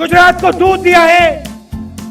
गुजरात को दूध दिया है,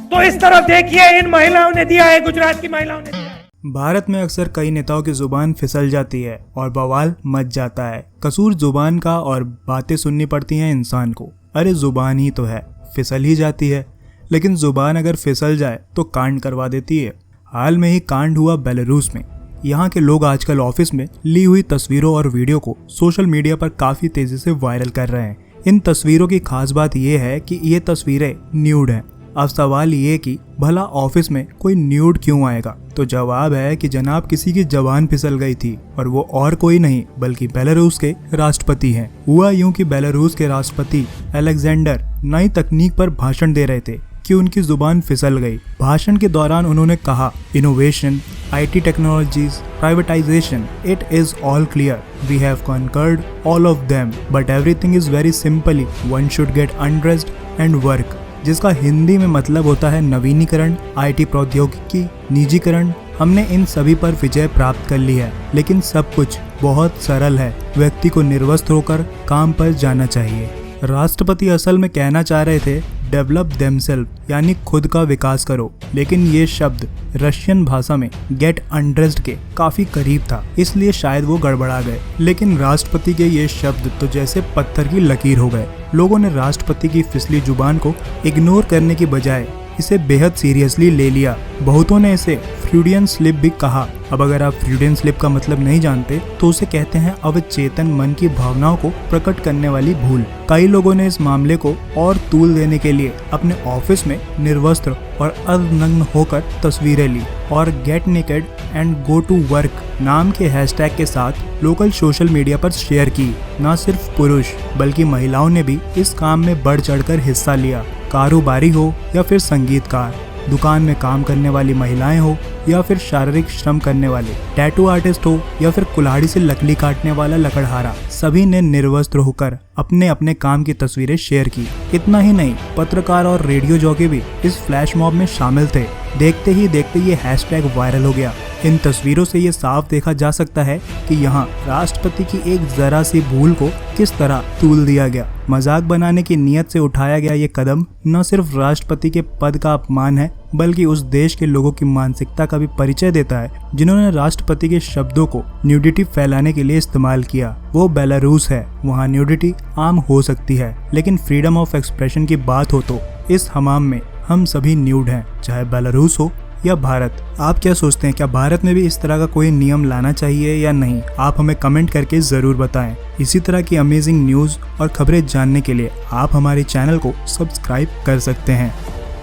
तो इस तरफ देखिए इन महिलाओं ने दिया है, गुजरात की महिलाओं ने दिया है। भारत में अक्सर कई नेताओं की जुबान फिसल जाती है और बवाल मच जाता है। कसूर जुबान का और बातें सुननी पड़ती हैं इंसान को। अरे जुबान ही तो है, फिसल ही जाती है। लेकिन जुबान अगर फिसल जाए तो कांड करवा देती है। हाल में ही कांड हुआ बेलारूस में। यहाँ के लोग आजकल ऑफिस में ली हुई तस्वीरों और वीडियो को सोशल मीडिया पर काफी तेजी से वायरल कर रहे हैं। इन तस्वीरों की खास बात यह है कि ये तस्वीरें न्यूड हैं। अब सवाल ये कि भला ऑफिस में कोई न्यूड क्यों आएगा? तो जवाब है कि जनाब किसी की जबान फिसल गई थी और वो और कोई नहीं बल्कि बेलारूस के राष्ट्रपति हैं। हुआ यूं कि बेलारूस के राष्ट्रपति अलेक्जेंडर नई तकनीक पर भाषण दे रहे थे कि उनकी जुबान फिसल गई। भाषण के दौरान उन्होंने कहा, innovation, IT technologies, privatization, it is all clear, we have conquered all of them, but everything is very simply, one should get undressed and work. जिसका हिंदी में मतलब होता है नवीनीकरण, IT प्रौद्योगिकी, निजीकरण। हमने इन सभी पर विजय प्राप्त कर ली है, लेकिन सब कुछ बहुत सरल है। व्यक्ति को निर्वस्त्र होकर काम पर जाना चाहिए। राष्ट्रपति असल में कहना चाह रहे थे डेवलप देमसेल्फ, यानी खुद का विकास करो, लेकिन ये शब्द रशियन भाषा में गेट अनड्रेस्ड के काफी करीब था, इसलिए शायद वो गड़बड़ा गए। लेकिन राष्ट्रपति के ये शब्द तो जैसे पत्थर की लकीर हो गए। लोगों ने राष्ट्रपति की फिसली जुबान को इग्नोर करने की बजाय इसे बेहद सीरियसली ले लिया। बहुतों ने इसे फ्रूडियन स्लिप भी कहा। अब अगर आप फ्रूडियन स्लिप का मतलब नहीं जानते तो उसे कहते हैं अवचेतन मन की भावनाओं को प्रकट करने वाली भूल। कई लोगों ने इस मामले को और तूल देने के लिए अपने ऑफिस में निर्वस्त्र और अर्धनग्न होकर तस्वीरें ली और get naked and go to work नाम के हैशटैग के साथ लोकल सोशल मीडिया पर शेयर की। न सिर्फ पुरुष बल्कि महिलाओं ने भी इस काम में बढ़ चढ़कर हिस्सा लिया। कारोबारी हो या फिर संगीतकार, दुकान में काम करने वाली महिलाएं हो या फिर शारीरिक श्रम करने वाले, टैटू आर्टिस्ट हो या फिर कुल्हाड़ी से लकड़ी काटने वाला लकड़हारा, सभी ने निर्वस्त्र होकर अपने अपने काम की तस्वीरें शेयर की। इतना ही नहीं, पत्रकार और रेडियो जॉकी भी इस फ्लैश मॉब में शामिल थे। देखते ही देखते ये हैशटैग वायरल हो गया। इन तस्वीरों से ये साफ देखा जा सकता है कि यहाँ राष्ट्रपति की एक जरा सी भूल को किस तरह तूल दिया गया। मजाक बनाने की नीयत से उठाया गया ये कदम न सिर्फ राष्ट्रपति के पद का अपमान है बल्कि उस देश के लोगों की मानसिकता का भी परिचय देता है जिन्होंने राष्ट्रपति के शब्दों को न्यूडिटी फैलाने के लिए इस्तेमाल किया। वो बेलारूस है, वहाँ न्यूडिटी आम हो सकती है, लेकिन फ्रीडम ऑफ एक्सप्रेशन की बात हो तो इस हमाम में हम सभी न्यूड हैं, चाहे बेलारूस हो या भारत। आप क्या सोचते हैं, क्या भारत में भी इस तरह का कोई नियम लाना चाहिए या नहीं? आप हमें कमेंट करके ज़रूर बताएं। इसी तरह की अमेजिंग न्यूज़ और खबरें जानने के लिए आप हमारे चैनल को सब्सक्राइब कर सकते हैं।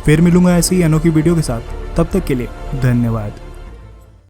फिर मिलूंगा ऐसी ही अनोखी वीडियो के साथ, तब तक के लिए धन्यवाद।